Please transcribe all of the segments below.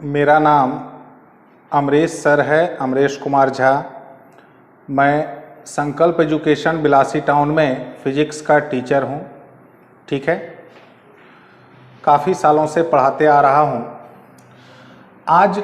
मेरा नाम अमरेश सर है, अमरेश कुमार झा। मैं संकल्प एजुकेशन बिलासी टाउन में फिजिक्स का टीचर हूँ। ठीक है, काफ़ी सालों से पढ़ाते आ रहा हूँ। आज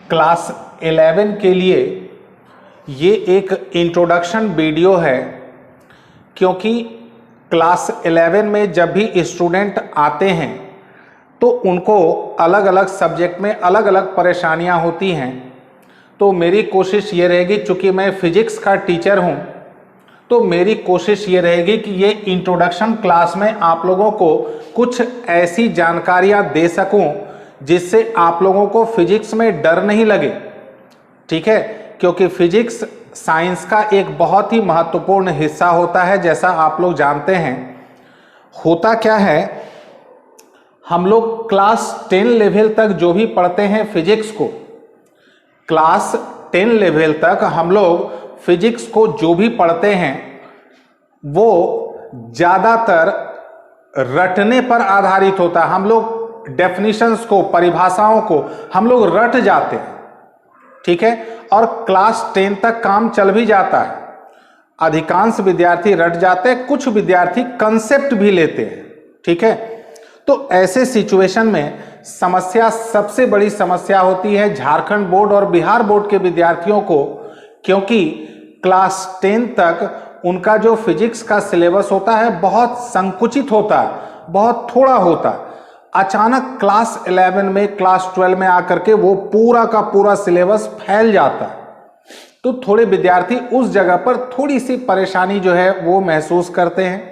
क्लास 11 के लिए ये एक इंट्रोडक्शन वीडियो है, क्योंकि क्लास 11 में जब भी स्टूडेंट आते हैं तो उनको अलग अलग सब्जेक्ट में अलग अलग परेशानियां होती हैं। तो मेरी कोशिश ये रहेगी, चूँकि मैं फिजिक्स का टीचर हूँ, तो मेरी कोशिश ये रहेगी कि ये इंट्रोडक्शन क्लास में आप लोगों को कुछ ऐसी जानकारियाँ दे सकूँ जिससे आप लोगों को फिजिक्स में डर नहीं लगे। ठीक है, क्योंकि फिजिक्स साइंस का एक बहुत ही महत्वपूर्ण हिस्सा होता है। जैसा आप लोग जानते हैं, होता क्या है, हम लोग क्लास 10 लेवल तक जो भी पढ़ते हैं फिजिक्स को, क्लास 10 लेवल तक हम लोग फिजिक्स को जो भी पढ़ते हैं वो ज़्यादातर रटने पर आधारित होता है। हम लोग डेफिनेशंस को, परिभाषाओं को हम लोग रट जाते हैं। ठीक है, और क्लास 10 तक काम चल भी जाता है। अधिकांश विद्यार्थी रट जाते हैं, कुछ विद्यार्थी कंसेप्ट भी लेते हैं। ठीक है, तो ऐसे सिचुएशन में समस्या, सबसे बड़ी समस्या होती है झारखंड बोर्ड और बिहार बोर्ड के विद्यार्थियों को, क्योंकि क्लास 10 तक उनका जो फिजिक्स का सिलेबस होता है बहुत संकुचित होता है, बहुत थोड़ा होता है। अचानक क्लास 11 में, क्लास 12 में आकर के वो पूरा का पूरा सिलेबस फैल जाता है। तो थोड़े विद्यार्थी उस जगह पर थोड़ी सी परेशानी जो है वो महसूस करते हैं।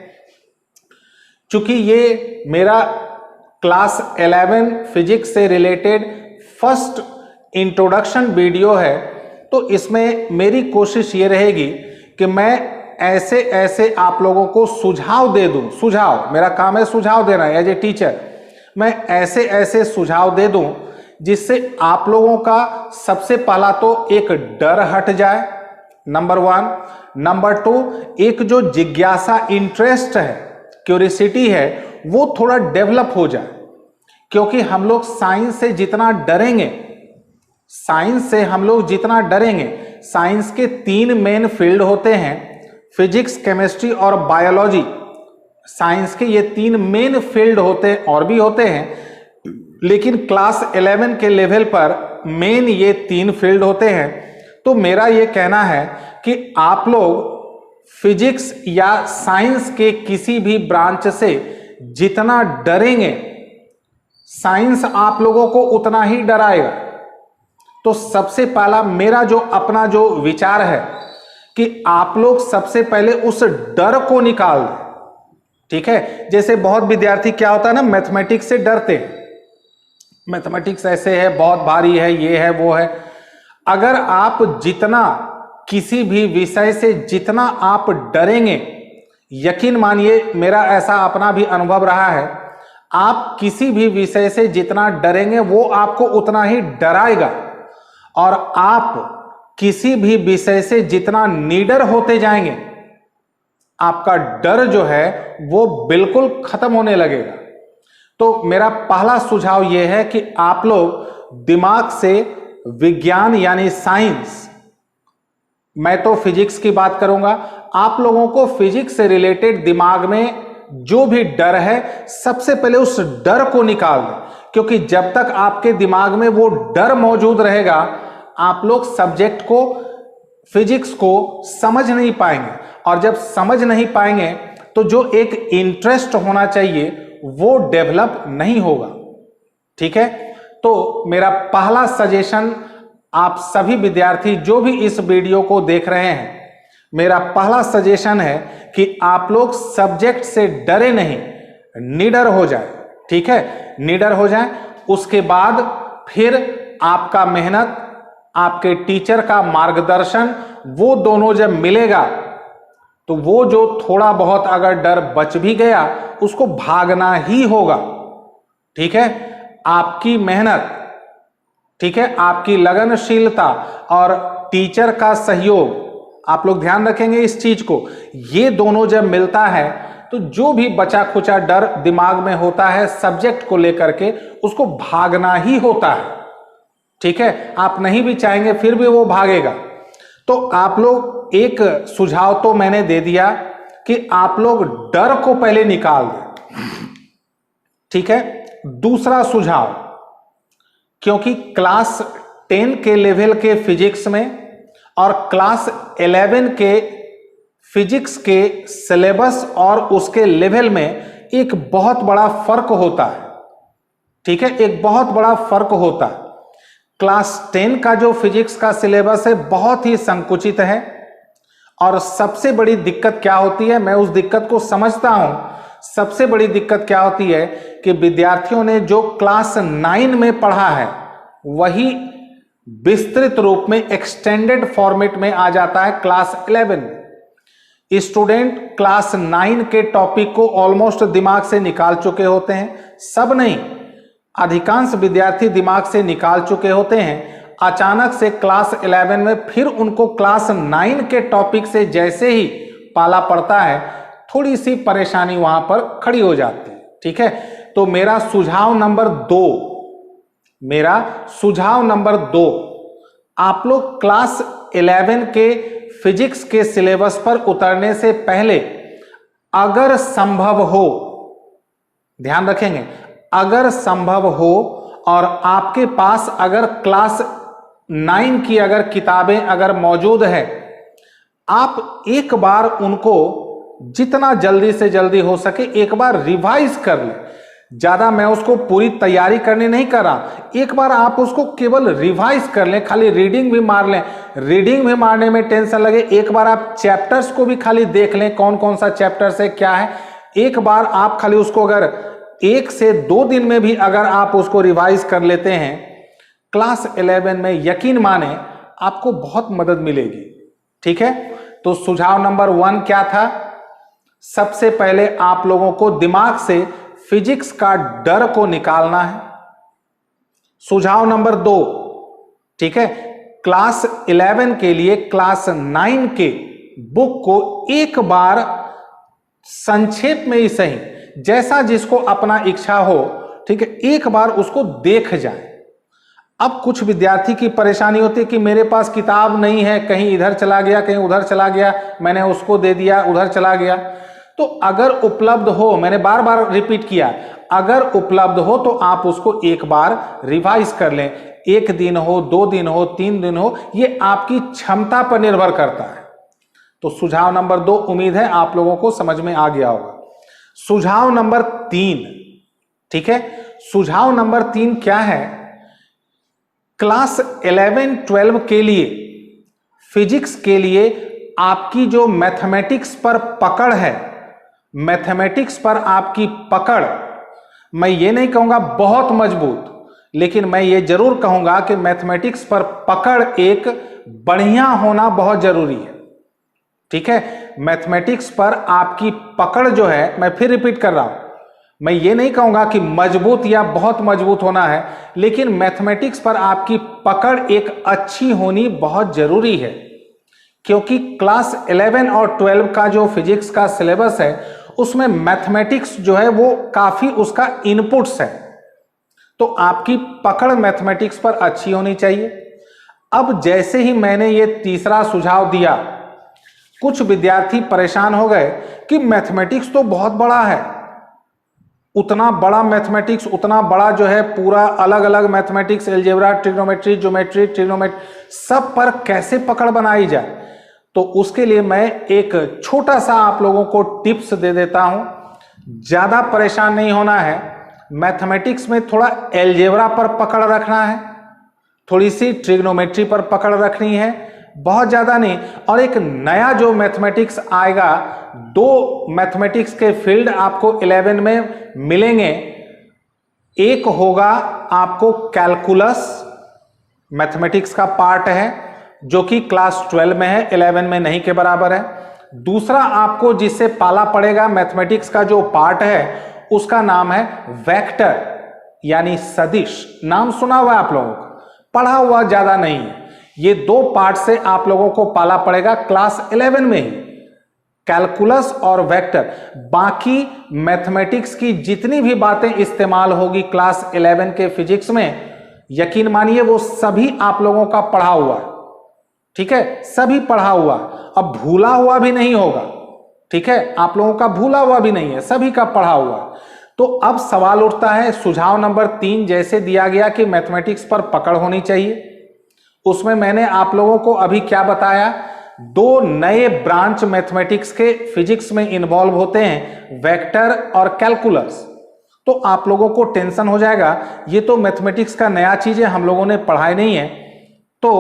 चूंकि ये मेरा क्लास 11 फिजिक्स से रिलेटेड फर्स्ट इंट्रोडक्शन वीडियो है, तो इसमें मेरी कोशिश ये रहेगी कि मैं ऐसे ऐसे आप लोगों को सुझाव दे दूं। सुझाव, मेरा काम है सुझाव देना एज ए टीचर। मैं ऐसे ऐसे सुझाव दे दूं जिससे आप लोगों का सबसे पहला तो एक डर हट जाए, नंबर 1। नंबर 2, एक जो जिज्ञासा, इंटरेस्ट है, क्यूरियोसिटी है, वो थोड़ा डेवलप हो जाए। क्योंकि हम लोग साइंस से जितना डरेंगे, साइंस के 3 मेन फील्ड होते हैं, फिजिक्स, केमिस्ट्री और बायोलॉजी। साइंस के ये 3 मेन फील्ड होते हैं, और भी होते हैं, लेकिन क्लास 11 के लेवल पर मेन ये 3 फील्ड होते हैं। तो मेरा ये कहना है कि आप लोग फिजिक्स या साइंस के किसी भी ब्रांच से जितना डरेंगे, साइंस आप लोगों को उतना ही डराएगा। तो सबसे पहला मेरा जो अपना जो विचार है कि आप लोग सबसे पहले उस डर को निकाल दें। ठीक है, जैसे बहुत विद्यार्थी क्या होता है ना, मैथमेटिक्स से डरते हैं। मैथमेटिक्स ऐसे है, बहुत भारी है, ये है, वो है। अगर आप जितना किसी भी विषय से जितना आप डरेंगे, यकीन मानिए, मेरा ऐसा अपना भी अनुभव रहा है, आप किसी भी विषय से जितना डरेंगे वो आपको उतना ही डराएगा। और आप किसी भी विषय से जितना निडर होते जाएंगे, आपका डर जो है वो बिल्कुल खत्म होने लगेगा। तो मेरा पहला सुझाव यह है कि आप लोग दिमाग से विज्ञान यानी साइंस, मैं तो फिजिक्स की बात करूंगा, आप लोगों को फिजिक्स से रिलेटेड दिमाग में जो भी डर है, सबसे पहले उस डर को निकाल दें। क्योंकि जब तक आपके दिमाग में वो डर मौजूद रहेगा, आप लोग सब्जेक्ट को, फिजिक्स को समझ नहीं पाएंगे। और जब समझ नहीं पाएंगे तो जो एक इंटरेस्ट होना चाहिए वो डेवलप नहीं होगा। ठीक है, तो मेरा पहला सजेशन आप सभी विद्यार्थी जो भी इस वीडियो को देख रहे हैं, मेरा पहला सजेशन है कि आप लोग सब्जेक्ट से डरे नहीं, निडर हो जाए। ठीक है, निडर हो जाए। उसके बाद फिर आपका मेहनत, आपके टीचर का मार्गदर्शन, वो दोनों जब मिलेगा तो वो जो थोड़ा बहुत अगर डर बच भी गया, उसको भागना ही होगा। ठीक है, आपकी मेहनत, ठीक है, आपकी लगनशीलता और टीचर का सहयोग, आप लोग ध्यान रखेंगे इस चीज को, ये दोनों जब मिलता है तो जो भी बचा खुचा डर दिमाग में होता है सब्जेक्ट को लेकर के, उसको भागना ही होता है। ठीक है, आप नहीं भी चाहेंगे फिर भी वो भागेगा। तो आप लोग एक सुझाव तो मैंने दे दिया कि आप लोग डर को पहले निकाल दें, ठीक है। दूसरा सुझाव, क्योंकि क्लास 10 के लेवल के फिजिक्स में और क्लास 11 के फिजिक्स के सिलेबस और उसके लेवल में एक बहुत बड़ा फर्क होता है, ठीक है, एक बहुत बड़ा फर्क होता है। क्लास 10 का जो फिजिक्स का सिलेबस है बहुत ही संकुचित है, और सबसे बड़ी दिक्कत क्या होती है, मैं उस दिक्कत को समझता हूं। सबसे बड़ी दिक्कत क्या होती है कि विद्यार्थियों ने जो क्लास 9 में पढ़ा है वही विस्तृत रूप में एक्सटेंडेड फॉर्मेट में आ जाता है क्लास 11 में। स्टूडेंट क्लास 9 के टॉपिक को ऑलमोस्ट दिमाग से निकाल चुके होते हैं, सब नहीं, अधिकांश विद्यार्थी दिमाग से निकाल चुके होते हैं। अचानक से क्लास 11 में फिर उनको क्लास 9 के टॉपिक से जैसे ही पाला पड़ता है, थोड़ी सी परेशानी वहां पर खड़ी हो जाती है, ठीक है। तो मेरा सुझाव नंबर 2, आप लोग क्लास 11 के फिजिक्स के सिलेबस पर उतरने से पहले अगर संभव हो, ध्यान रखेंगे, अगर संभव हो और आपके पास अगर क्लास 9 की अगर किताबें अगर मौजूद है, आप एक बार उनको जितना जल्दी से जल्दी हो सके एक बार रिवाइज कर लें। ज्यादा मैं उसको पूरी तैयारी करने नहीं कर रहा, एक बार आप उसको केवल रिवाइज कर लें, खाली रीडिंग भी मार लें। रीडिंग भी मारने में टेंशन लगे, एक बार आप चैप्टर्स को भी खाली देख लें, कौन कौन सा चैप्टर है क्या है। एक बार आप खाली उसको अगर 1 से 2 दिन में भी अगर आप उसको रिवाइज कर लेते हैं, क्लास 11 में यकीन माने आपको बहुत मदद मिलेगी, ठीक है। तो सुझाव नंबर 1 क्या था, सबसे पहले आप लोगों को दिमाग से फिजिक्स का डर को निकालना है। सुझाव नंबर 2, ठीक है, क्लास 11 के लिए क्लास 9 के बुक को एक बार संक्षेप में ही सही, जैसा जिसको अपना इच्छा हो, ठीक है, एक बार उसको देख जाए। अब कुछ विद्यार्थी की परेशानी होती है कि मेरे पास किताब नहीं है, कहीं इधर चला गया, कहीं उधर चला गया, मैंने उसको दे दिया, उधर चला गया। तो अगर उपलब्ध हो, मैंने बार बार रिपीट किया, अगर उपलब्ध हो तो आप उसको एक बार रिवाइज कर लें। 1 दिन हो, 2 दिन हो, 3 दिन हो, ये आपकी क्षमता पर निर्भर करता है। तो सुझाव नंबर 2 उम्मीद है आप लोगों को समझ में आ गया होगा। सुझाव नंबर 3, ठीक है, सुझाव नंबर 3 क्या है, क्लास 11-12 के लिए फिजिक्स के लिए आपकी जो मैथमेटिक्स पर पकड़ है, मैथमेटिक्स पर आपकी पकड़, मैं ये नहीं कहूंगा बहुत मजबूत, लेकिन मैं ये जरूर कहूंगा कि मैथमेटिक्स पर पकड़ एक बढ़िया होना बहुत जरूरी है, ठीक है। मैथमेटिक्स पर आपकी पकड़ जो है, मैं फिर रिपीट कर रहा हूं, मैं ये नहीं कहूंगा कि मजबूत या बहुत मजबूत होना है, लेकिन मैथमेटिक्स पर आपकी पकड़ एक अच्छी होनी बहुत जरूरी है। क्योंकि क्लास 11 और 12 का जो फिजिक्स का सिलेबस है उसमें मैथमेटिक्स जो है वो काफी उसका इनपुट्स है, तो आपकी पकड़ मैथमेटिक्स पर अच्छी होनी चाहिए। अब जैसे ही मैंने ये तीसरा सुझाव दिया, कुछ विद्यार्थी परेशान हो गए कि मैथमेटिक्स तो बहुत बड़ा है, उतना बड़ा मैथमेटिक्स, उतना बड़ा जो है पूरा अलग अलग mathematics, algebra, trigonometry, geometry, trigonometry, सब पर कैसे पकड़ बनाई जाए। तो उसके लिए मैं एक छोटा सा आप लोगों को टिप्स दे देता हूं, ज्यादा परेशान नहीं होना है। मैथमेटिक्स में थोड़ा अलजेब्रा पर पकड़ रखना है, थोड़ी सी ट्रिग्नोमेट्री पर पकड़ रखनी है, बहुत ज्यादा नहीं। और एक नया जो मैथमेटिक्स आएगा, 2 मैथमेटिक्स के फील्ड आपको 11 में मिलेंगे। एक होगा आपको कैलकुलस, मैथमेटिक्स का पार्ट है जो कि क्लास 12 में है, 11 में नहीं के बराबर है। दूसरा आपको जिससे पाला पड़ेगा मैथमेटिक्स का जो पार्ट है उसका नाम है वेक्टर, यानी सदिश। नाम सुना हुआ आप लोगों का, पढ़ा हुआ ज्यादा नहीं है। ये 2 पार्ट से आप लोगों को पाला पड़ेगा क्लास 11 में ही, कैलकुलस और वेक्टर। बाकी मैथमेटिक्स की जितनी भी बातें इस्तेमाल होगी क्लास 11 के फिजिक्स में, यकीन मानिए वो सभी आप लोगों का पढ़ा हुआ है, ठीक है, सभी पढ़ा हुआ, अब भूला हुआ भी नहीं होगा, ठीक है, आप लोगों का भूला हुआ भी नहीं है, सभी का पढ़ा हुआ। तो अब सवाल उठता है सुझाव नंबर 3 जैसे दिया गया कि मैथमेटिक्स पर पकड़ होनी चाहिए, उसमें मैंने आप लोगों को अभी क्या बताया, 2 नए ब्रांच मैथमेटिक्स के फिजिक्स में इन्वॉल्व होते हैं, वेक्टर और कैलकुलस। तो आप लोगों को टेंशन हो जाएगा, ये तो मैथमेटिक्स का नया चीज है, हम लोगों ने पढ़ाई नहीं है। तो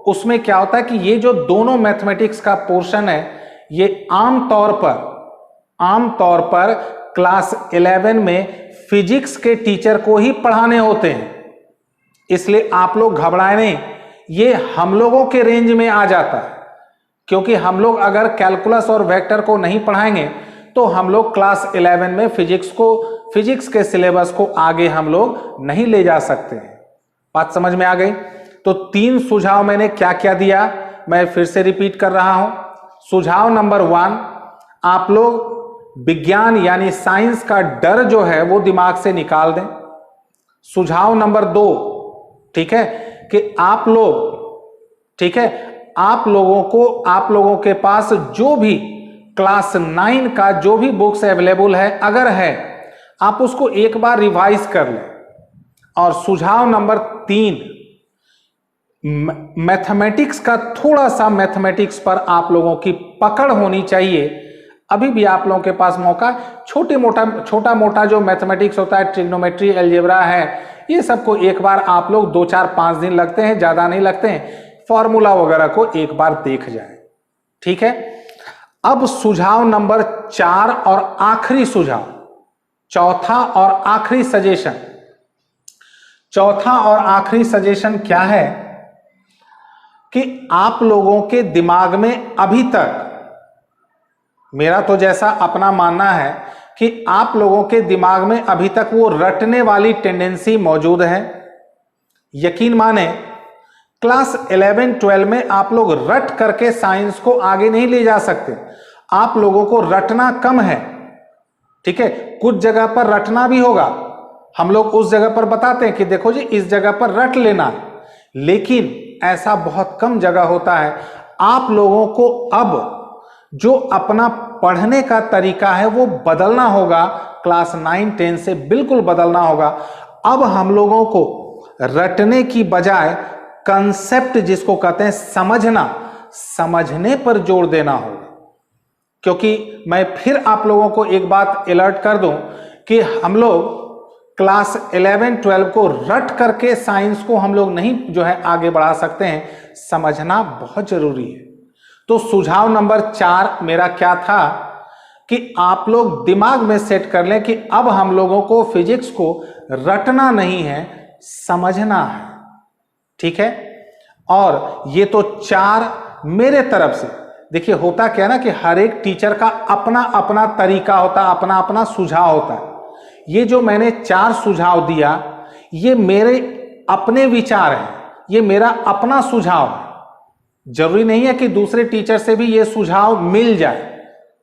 उसमें क्या होता है कि ये जो दोनों मैथमेटिक्स का पोर्शन है, ये आमतौर पर क्लास 11 में फिजिक्स के टीचर को ही पढ़ाने होते हैं, इसलिए आप लोग घबराए नहीं, ये हम लोगों के रेंज में आ जाता है, क्योंकि हम लोग अगर कैलकुलस और वेक्टर को नहीं पढ़ाएंगे तो हम लोग क्लास 11 में फिजिक्स के सिलेबस को आगे हम लोग नहीं ले जा सकते हैं। बात समझ में आ गई? तो 3 सुझाव मैंने क्या क्या दिया, मैं फिर से रिपीट कर रहा हूं। सुझाव नंबर 1, आप लोग विज्ञान यानी साइंस का डर जो है वो दिमाग से निकाल दें। सुझाव नंबर 2, ठीक है, कि आप लोग, ठीक है, आप लोगों के पास जो भी क्लास 9 का जो भी बुक्स अवेलेबल है, अगर है आप उसको एक बार रिवाइज कर लें। और सुझाव नंबर 3, मैथमेटिक्स का थोड़ा सा मैथमेटिक्स पर आप लोगों की पकड़ होनी चाहिए। अभी भी आप लोगों के पास मौका, छोटा मोटा जो मैथमेटिक्स होता है, ट्रिग्नोमेट्री, अलजेब्रा है, ये सबको एक बार आप लोग 2 4 5 दिन लगते हैं, ज्यादा नहीं लगते हैं, फॉर्मूला वगैरह को एक बार देख जाएं, ठीक है। अब सुझाव नंबर 4 और आखिरी सुझाव, चौथा और आखिरी सजेशन क्या है कि आप लोगों के दिमाग में अभी तक, मेरा तो जैसा अपना मानना है कि आप लोगों के दिमाग में अभी तक वो रटने वाली टेंडेंसी मौजूद है। यकीन माने क्लास 11-12 में आप लोग रट करके साइंस को आगे नहीं ले जा सकते, आप लोगों को रटना कम है, ठीक है, कुछ जगह पर रटना भी होगा, हम लोग उस जगह पर बताते हैं कि देखो जी इस जगह पर रट लेना, लेकिन ऐसा बहुत कम जगह होता है। आप लोगों को अब जो अपना पढ़ने का तरीका है वो बदलना होगा, क्लास 9-10 से बिल्कुल बदलना होगा। अब हम लोगों को रटने की बजाय कंसेप्ट जिसको कहते हैं समझने पर जोर देना होगा। क्योंकि मैं फिर आप लोगों को एक बात अलर्ट कर दूं कि हम लोग क्लास 11-12 को रट करके साइंस को हम लोग नहीं जो है आगे बढ़ा सकते हैं, समझना बहुत जरूरी है। तो सुझाव नंबर 4 मेरा क्या था कि आप लोग दिमाग में सेट कर लें कि अब हम लोगों को फिजिक्स को रटना नहीं है, समझना है, ठीक है। और ये तो 4 मेरे तरफ से, देखिए होता क्या ना कि हर एक टीचर का अपना अपना तरीका होता है, अपना अपना सुझाव होता है। ये जो मैंने 4 सुझाव दिया ये मेरे अपने विचार हैं, ये मेरा अपना सुझाव है, जरूरी नहीं है कि दूसरे टीचर से भी ये सुझाव मिल जाए,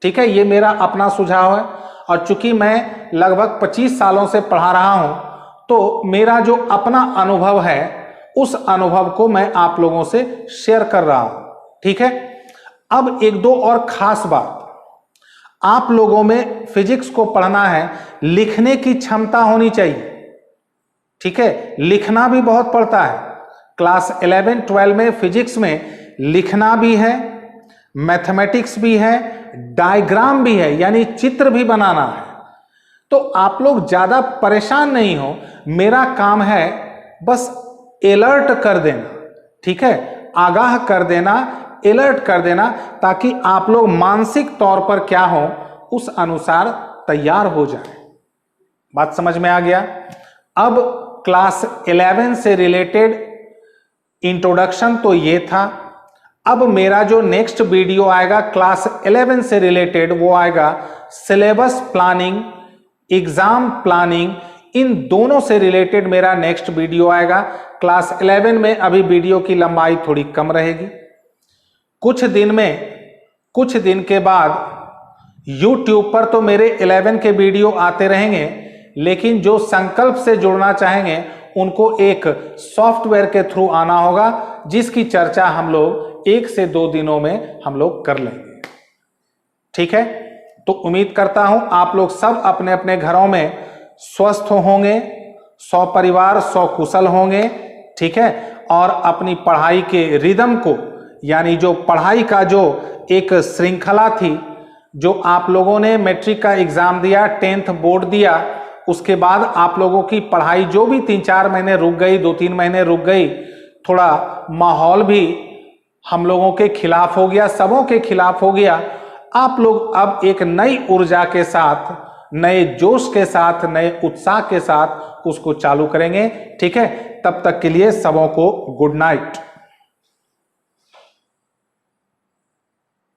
ठीक है, ये मेरा अपना सुझाव है। और चूंकि मैं लगभग 25 सालों से पढ़ा रहा हूं तो मेरा जो अपना अनुभव है उस अनुभव को मैं आप लोगों से शेयर कर रहा हूं, ठीक है। अब 1-2 और खास बात, आप लोगों में फिजिक्स को पढ़ना है, लिखने की क्षमता होनी चाहिए, ठीक है, लिखना भी बहुत पड़ता है। क्लास 11-12 में फिजिक्स में लिखना भी है, मैथमेटिक्स भी है, डायग्राम भी है, यानी चित्र भी बनाना है। तो आप लोग ज्यादा परेशान नहीं हो, मेरा काम है बस अलर्ट कर देना, ठीक है, आगाह कर देना, अलर्ट कर देना, ताकि आप लोग मानसिक तौर पर क्या हो उस अनुसार तैयार हो जाए। बात समझ में आ गया? अब क्लास 11 से रिलेटेड इंट्रोडक्शन तो ये था। अब मेरा जो नेक्स्ट वीडियो आएगा क्लास 11 से रिलेटेड, वो आएगा सिलेबस प्लानिंग, एग्जाम प्लानिंग, इन दोनों से रिलेटेड मेरा नेक्स्ट वीडियो आएगा। क्लास 11 में अभी वीडियो की लंबाई थोड़ी कम रहेगी। कुछ दिन के बाद YouTube पर तो मेरे 11 के वीडियो आते रहेंगे, लेकिन जो संकल्प से जुड़ना चाहेंगे उनको एक सॉफ्टवेयर के थ्रू आना होगा, जिसकी चर्चा हम लोग 1 से 2 दिनों में हम लोग कर लेंगे। ठीक है, तो उम्मीद करता हूं आप लोग सब अपने अपने घरों में स्वस्थ होंगे, 100 परिवार 100 कुशल होंगे। ठीक है, और अपनी पढ़ाई के रिदम को, यानी जो पढ़ाई का जो एक श्रृंखला थी, जो आप लोगों ने मैट्रिक का एग्जाम दिया, 10th बोर्ड दिया, उसके बाद आप लोगों की पढ़ाई जो भी 3-4 महीने रुक गई, 2-3 महीने रुक गई, थोड़ा माहौल भी हम लोगों के खिलाफ हो गया, सबों के खिलाफ हो गया। आप लोग अब एक नई ऊर्जा के साथ, नए जोश के साथ, नए उत्साह के साथ उसको चालू करेंगे। ठीक है, तब तक के लिए सबों को गुड नाइट।